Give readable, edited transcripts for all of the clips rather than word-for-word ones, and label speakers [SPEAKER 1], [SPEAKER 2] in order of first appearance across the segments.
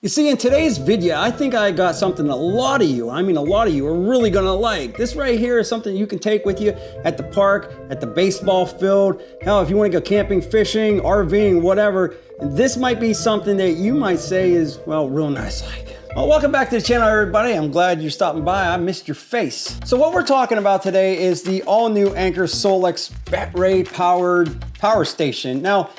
[SPEAKER 1] You see, in today's video, I think I got something a lot of you are really gonna like. This right here is something you can take with you at the park, at the baseball field. Hell, if you wanna go camping, fishing, RVing, whatever, this might be something that you might say is, well, real nice like. Well, welcome back to the channel, everybody. I'm glad you're stopping by. I missed your face. So what we're talking about today is the all-new Anker SOLIX battery powered power station. Now,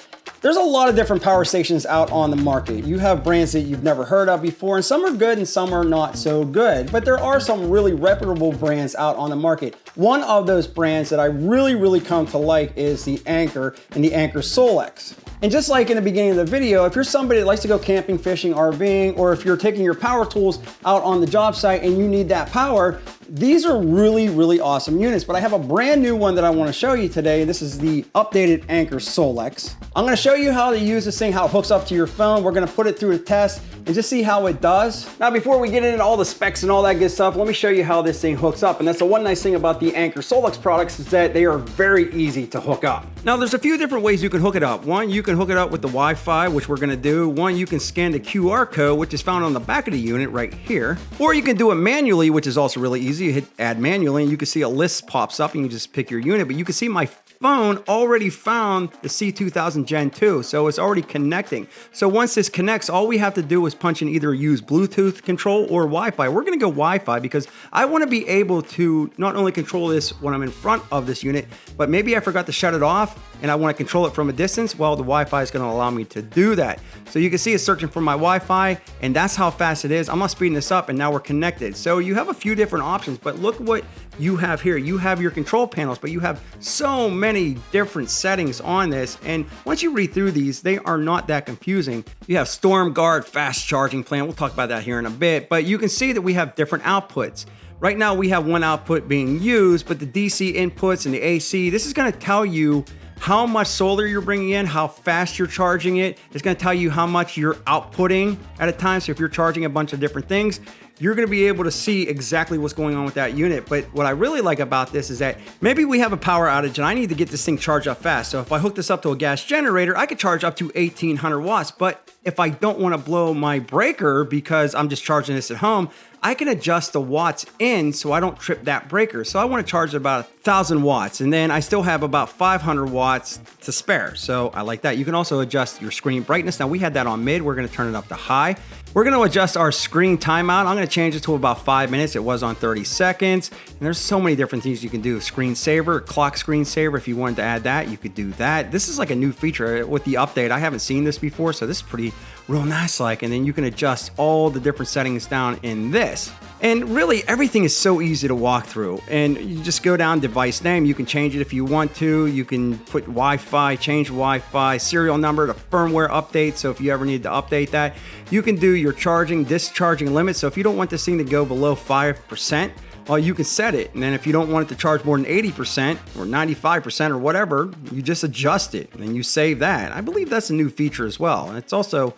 [SPEAKER 1] there's a lot of different power stations out on the market. You have brands that you've never heard of before, and some are good and some are not so good. But there are some really reputable brands out on the market. One of those brands that I really come to like is the Anker and the Anker SOLIX. And just like in the beginning of the video, if you're somebody that likes to go camping, fishing, RVing, or if you're taking your power tools out on the job site and you need that power, these are really awesome units. But I have a brand new one that I want to show you today. This is the updated Anker SOLIX. I'm going to show you how to use this thing, how it hooks up to your phone. We're going to put it through a test and just see how it does. Now, before we get into all the specs and all that good stuff, let me show you how this thing hooks up. And that's the one nice thing about the Anker SOLIX products is that they are very easy to hook up. Now, there's a few different ways you can hook it up. One, you can hook it up with the Wi-Fi, which we're going to do. One, you can scan the QR code, which is found on the back of the unit right here. Or you can do it manually, which is also really easy. You hit add manually and you can see a list pops up and you just pick your unit. But you can see my phone already found the C2000 Gen 2, so it's already connecting. So once this connects, all we have to do is punch in either use Bluetooth control or Wi-Fi. We're gonna go Wi-Fi because I wanna be able to not only control this when I'm in front of this unit, but maybe I forgot to shut it off and I wanna control it from a distance. Well, the Wi-Fi is gonna allow me to do that. So you can see it's searching for my Wi-Fi and that's how fast it is. I'm not speeding this up and now we're connected. So you have a few different options, but look what you have here. You have your control panels, but you have so many different settings on this. And once you read through these, they are not that confusing. You have Storm Guard fast charging plan. We'll talk about that here in a bit, but you can see that we have different outputs. Right now we have one output being used, but the DC inputs and the AC, this is gonna tell you how much solar you're bringing in, how fast you're charging it. It's gonna tell you how much you're outputting at a time. So if you're charging a bunch of different things, you're gonna be able to see exactly what's going on with that unit. But what I really like about this is that maybe we have a power outage and I need to get this thing charged up fast. So if I hook this up to a gas generator, I could charge up to 1800 watts. But if I don't wanna blow my breaker because I'm just charging this at home, I can adjust the watts in so I don't trip that breaker. So I want to charge about 1000 watts and then I still have about 500 watts to spare. So I like that. You can also adjust your screen brightness. Now we had that on mid, we're going to turn it up to high. We're going to adjust our screen timeout. I'm going to change it to about 5 minutes. It was on 30 seconds. And there's so many different things you can do. Screensaver, clock screensaver. If you wanted to add that, you could do that. This is like a new feature with the update. I haven't seen this before, so this is pretty real nice like. And then you can adjust all the different settings down in this. And really everything is so easy to walk through. And you just go down device name. You can change it if you want to. You can put Wi-Fi, change Wi-Fi, serial number to firmware update. So if you ever need to update that, you can do your charging, discharging limit. So if you don't want this thing to go below 5%, well, you can set it. And then if you don't want it to charge more than 80% or 95% or whatever, you just adjust it and then you save that. I believe that's a new feature as well. And it's also,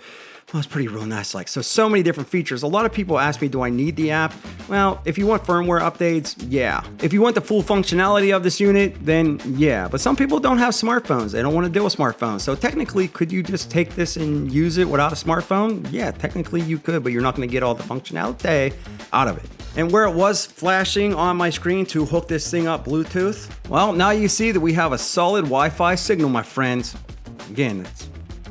[SPEAKER 1] well, it's pretty real nice like. So many different features. A lot of people ask me, do I need the app? Well, if you want firmware updates, yeah. If you want the full functionality of this unit, then yeah. But some people don't have smartphones. They don't want to deal with smartphones. So technically, could you just take this and use it without a smartphone? Yeah, technically you could, but you're not going to get all the functionality out of it. And where it was flashing on my screen to hook this thing up Bluetooth, well, now you see that we have a solid Wi-Fi signal, my friends. Again,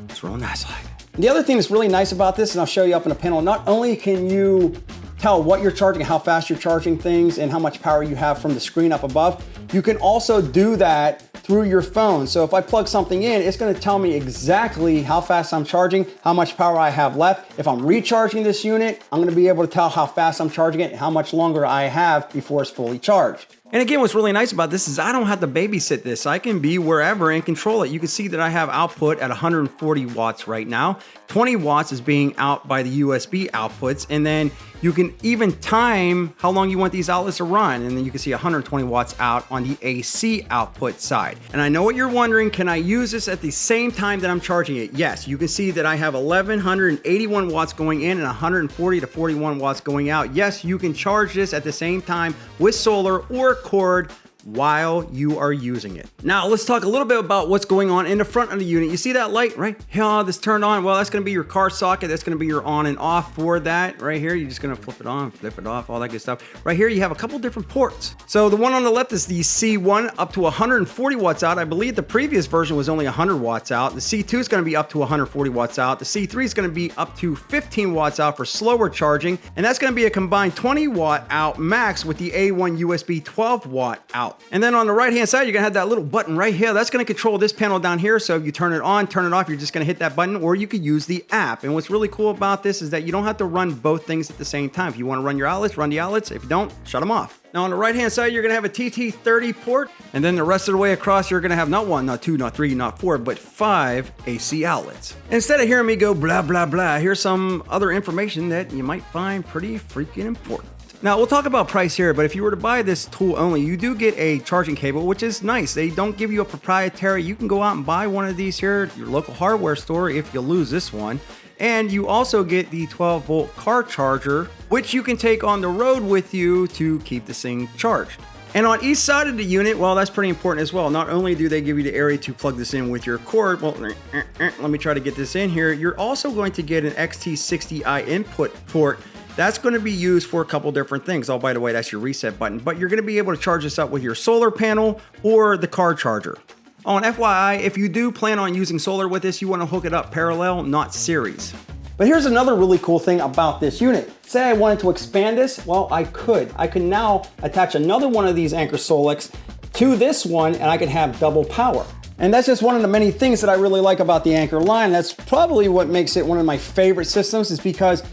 [SPEAKER 1] it's real nice like. The other thing that's really nice about this, and I'll show you up in a panel, not only can you tell what you're charging, how fast you're charging things, and how much power you have from the screen up above, you can also do that through your phone. So if I plug something in, it's gonna tell me exactly how fast I'm charging, how much power I have left. If I'm recharging this unit, I'm gonna be able to tell how fast I'm charging it and how much longer I have before it's fully charged. And again, what's really nice about this is I don't have to babysit this. I can be wherever and control it. You can see that I have output at 140 watts right now. 20 watts is being out by the USB outputs. And then you can even time how long you want these outlets to run. And then you can see 120 watts out on the AC output side. And I know what you're wondering, can I use this at the same time that I'm charging it? Yes, you can see that I have 1181 watts going in and 140 to 41 watts going out. Yes, you can charge this at the same time with solar or cord while you are using it. Now let's talk a little bit about what's going on in the front of the unit. You see that light right here, this turned on? Well, that's gonna be your car socket. That's gonna be your on and off for that right here. You're just gonna flip it on, flip it off, all that good stuff. Right here, you have a couple different ports. So the one on the left is the C1 up to 140 watts out. I believe the previous version was only 100 watts out. The C2 is gonna be up to 140 watts out. The C3 is gonna be up to 15 watts out for slower charging. And that's gonna be a combined 20 watt out max with the A1 USB 12 watt out. And then on the right hand side, you're gonna have that little button right here. That's gonna control this panel down here. So if you turn it on, turn it off, you're just gonna hit that button, or you could use the app. And what's really cool about this is that you don't have to run both things at the same time. If you wanna run your outlets, run the outlets. If you don't, shut them off. Now on the right hand side, you're gonna have a TT30 port. And then the rest of the way across, you're gonna have not one, not two, not three, not four, but 5 AC outlets. Instead of hearing me go blah, blah, blah, here's some other information that you might find pretty freaking important. Now we'll talk about price here, but if you were to buy this tool only, you do get a charging cable, which is nice. They don't give you a proprietary. You can go out and buy one of these here at your local hardware store if you lose this one. And you also get the 12 volt car charger, which you can take on the road with you to keep this thing charged. And on each side of the unit, well, that's pretty important as well. Not only do they give you the area to plug this in with your cord, well, let me try to get this in here. You're also going to get an XT60i input port. That's going to be used for a couple different things. Oh, by the way, that's your reset button. But you're going to be able to charge this up with your solar panel or the car charger. Oh, and FYI, if you do plan on using solar with this, you want to hook it up parallel, not series. But here's another really cool thing about this unit. Say I wanted to expand this, well, I could. I could now attach another one of these Anker SOLIX to this one, and I could have double power. And that's just one of the many things that I really like about the Anker line. That's probably what makes it one of my favorite systems, is because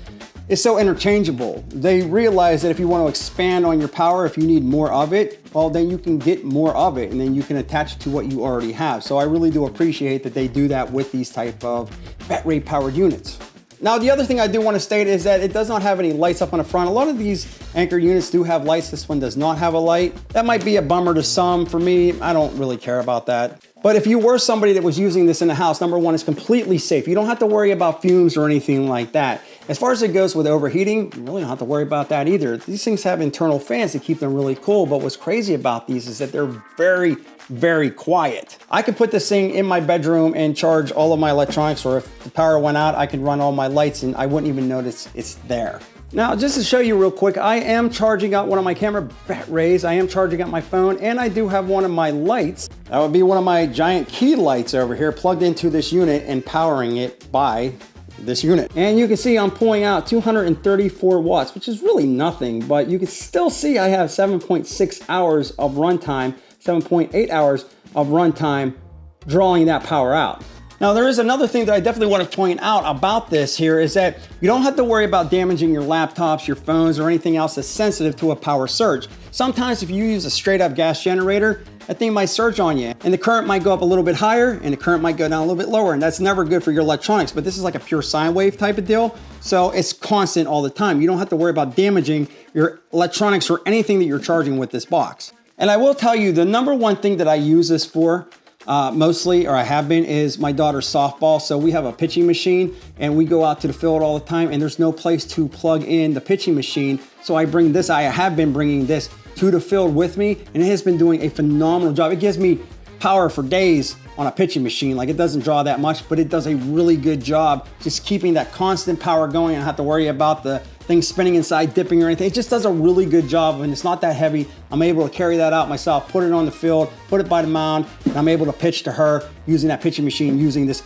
[SPEAKER 1] it's so interchangeable. They realize that if you want to expand on your power, if you need more of it, well, then you can get more of it, and then you can attach it to what you already have. So I really do appreciate that they do that with these type of battery powered units. Now, the other thing I do want to state is that it does not have any lights up on the front. A lot of these Anker units do have lights. This one does not have a light. That might be a bummer to some. For me, I don't really care about that. But if you were somebody that was using this in the house, number one, it's completely safe. You don't have to worry about fumes or anything like that. As far as it goes with overheating, you really don't have to worry about that either. These things have internal fans to keep them really cool, but what's crazy about these is that they're very, very quiet. I could put this thing in my bedroom and charge all of my electronics, or if the power went out, I could run all my lights and I wouldn't even notice it's there. Now, just to show you real quick, I am charging out one of my camera batteries, I am charging out my phone, and I do have one of my lights. That would be one of my giant key lights over here plugged into this unit and powering it by this unit. And you can see I'm pulling out 234 watts, which is really nothing, but you can still see I have 7.6 hours of runtime, 7.8 hours of runtime drawing that power out. Now, there is another thing that I definitely want to point out about this here, is that you don't have to worry about damaging your laptops, your phones, or anything else that's sensitive to a power surge. Sometimes if you use a straight up gas generator, that thing might surge on you, and the current might go up a little bit higher and the current might go down a little bit lower, and that's never good for your electronics. But this is like a pure sine wave type of deal, so it's constant all the time. You don't have to worry about damaging your electronics or anything that you're charging with this box. And I will tell you, the number one thing that I use this for mostly, or I have been, is my daughter's softball. So we have a pitching machine and we go out to the field all the time, and there's no place to plug in the pitching machine. So I bring this, I have been bringing this to the field with me, and it has been doing a phenomenal job. It gives me power for days on a pitching machine. Like, it doesn't draw that much, but it does a really good job just keeping that constant power going. I don't have to worry about the thing spinning inside, dipping or anything. It just does a really good job, and it's not that heavy. I'm able to carry that out myself, put it on the field, put it by the mound, and I'm able to pitch to her using that pitching machine, using this.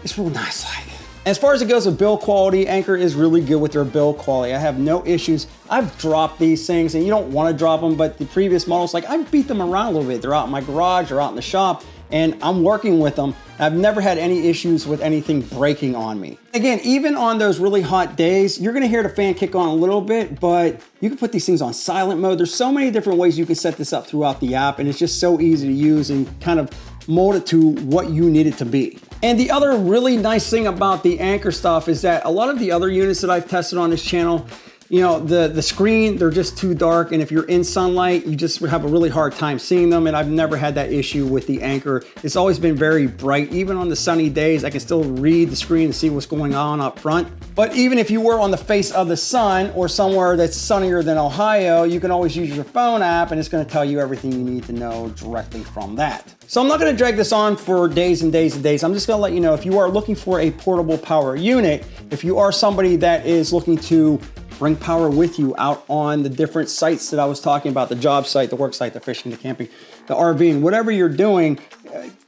[SPEAKER 1] It's real nice. Like, as far as it goes with build quality, Anker is really good with their build quality. I have no issues. I've dropped these things, and you don't want to drop them, but the previous models, like, I beat them around a little bit. They're out in my garage, they're out in the shop, and I'm working with them. I've never had any issues with anything breaking on me. Again, even on those really hot days, you're gonna hear the fan kick on a little bit, but you can put these things on silent mode. There's so many different ways you can set this up throughout the app, and it's just so easy to use and kind of mold it to what you need it to be. And the other really nice thing about the Anker stuff is that a lot of the other units that I've tested on this channel, You know, the screen, they're just too dark, and if you're in sunlight, you just have a really hard time seeing them, and I've never had that issue with the Anker. It's always been very bright. Even on the sunny days, I can still read the screen and see what's going on up front. But even if you were on the face of the sun or somewhere that's sunnier than Ohio, you can always use your phone app, and it's gonna tell you everything you need to know directly from that. So I'm not gonna drag this on for days and days and days. I'm just gonna let you know, if you are looking for a portable power unit, if you are somebody that is looking to bring power with you out on the different sites that I was talking about, the job site, the work site, the fishing, the camping, the RVing, whatever you're doing,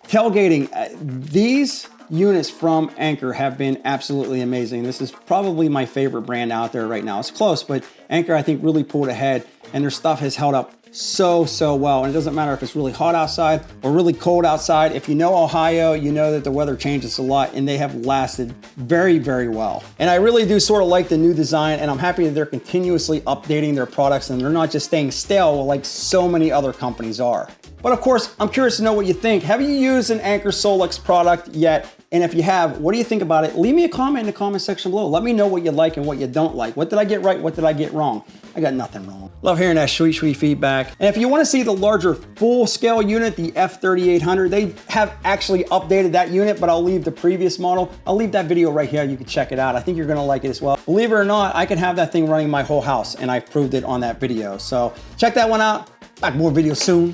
[SPEAKER 1] tailgating, these units from Anker have been absolutely amazing. This is probably my favorite brand out there right now. It's close, but Anker, I think, really pulled ahead, and their stuff has held up so well. And it doesn't matter if it's really hot outside or really cold outside. If you know Ohio, you know that the weather changes a lot, and they have lasted very well. And I really do sort of like the new design, and I'm happy that they're continuously updating their products and they're not just staying stale like so many other companies are. But of course, I'm curious to know what you think. Have you used an Anker SOLIX product yet? And if you have, what do you think about it? Leave me a comment in the comment section below. Let me know what you like and what you don't like. What did I get right? What did I get wrong? I got nothing wrong. Love hearing that sweet feedback. And if you want to see the larger full-scale unit, the F3800, they have actually updated that unit, but I'll leave the previous model. I'll leave that video right here. You can check it out. I think you're going to like it as well. Believe it or not, I can have that thing running my whole house, and I proved it on that video. So check that one out. Back more videos soon.